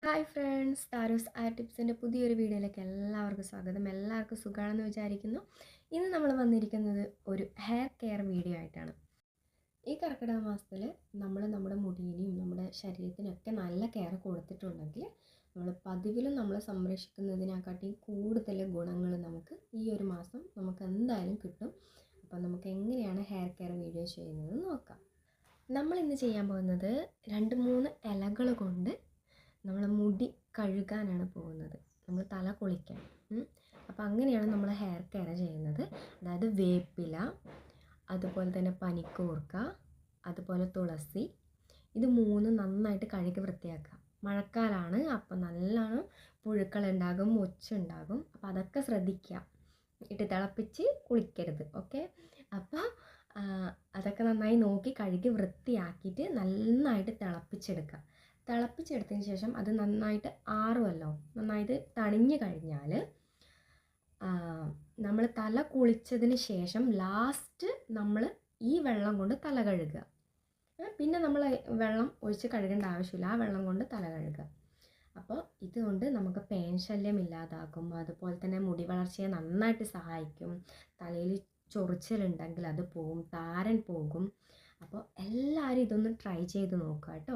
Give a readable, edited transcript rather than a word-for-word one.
Hi friends, താരൂസ് R ടിപ്സിൻ്റെ പുതിയൊരു വീഡിയോയിലേക്ക് എല്ലാവർക്കും സ്വാഗതം. എല്ലാവർക്കും സുഖമാണെന്ന് വിചാരിക്കുന്നു. ഇന്ന് നമ്മൾ വന്നിരിക്കുന്നത് ഒരു ഹെയർ കെയർ വീഡിയോ ആയിട്ടാണ്. ഈ കർക്കിടക മാസത്തിൽ നമ്മൾ നമ്മുടെ മുടിയിനും നമ്മുടെ ശരീരത്തിനൊക്കെ നല്ല കെയർ കൊടുത്തിട്ടുണ്ടെങ്കിൽ നമ്മൾ പതിവിലും നമ്മൾ സംരക്ഷിക്കുന്നതിനെക്കാട്ടിയും കൂടുതൽ ഗുണങ്ങൾ നമുക്ക് ഈ ഒരു മാസം നമുക്ക് എന്തായാലും കിട്ടും. അപ്പം നമുക്ക് എങ്ങനെയാണ് ഹെയർ കെയർ വീഡിയോ ചെയ്യുന്നത് നോക്കാം. നമ്മളിന്ന് ചെയ്യാൻ പോകുന്നത് 2-3 ഇലകൾ കൊണ്ട് നമ്മൾ മുടി കഴുകാനാണ് പോകുന്നത്. നമ്മൾ തല കുളിക്കാൻ. അപ്പോൾ അങ്ങനെയാണ് നമ്മൾ ഹെയർ കെയർ ചെയ്യുന്നത്. അതായത് വേപ്പില, അതുപോലെ തന്നെ പനിക്കൂർക്ക, അതുപോലെ തുളസി, ഇത് 3 നന്നായിട്ട് കഴുകി വൃത്തിയാക്കുക. മഴക്കാലമാണ്, അപ്പം നല്ലോണം പുഴുക്കളുണ്ടാകും, മൊച്ചുണ്ടാകും. അപ്പോൾ അതൊക്കെ ശ്രദ്ധിക്കുക. ഇട്ട് തിളപ്പിച്ച് കുളിക്കരുത്. ഓക്കെ, അപ്പോൾ അതൊക്കെ നന്നായി നോക്കി കഴുകി വൃത്തിയാക്കിയിട്ട് നന്നായിട്ട് തിളപ്പിച്ചെടുക്കുക. തിളപ്പിച്ചെടുത്തതിന് ശേഷം അത് നന്നായിട്ട് ആറുമല്ലോ, നന്നായിട്ട് തണിഞ്ഞ് കഴിഞ്ഞാൽ നമ്മൾ തല കുളിച്ചതിന് ശേഷം ലാസ്റ്റ് നമ്മൾ ഈ വെള്ളം കൊണ്ട് തല കഴുകുക. പിന്നെ നമ്മൾ വെള്ളം ഒഴിച്ച് കഴുകേണ്ട ആവശ്യമില്ല, ആ വെള്ളം കൊണ്ട് തല കഴുകുക. അപ്പോൾ ഇതുകൊണ്ട് നമുക്ക് പേൻ ശല്യം ഇല്ലാതാക്കും. അതുപോലെ തന്നെ മുടി വളർച്ചയെ നന്നായിട്ട് സഹായിക്കും. തലയിൽ ചൊറിച്ചിലുണ്ടെങ്കിൽ അത് പോകും, താരൻ പോകും. അപ്പോൾ എല്ലാവരും ഇതൊന്ന് ട്രൈ ചെയ്ത് നോക്കുക കേട്ടോ.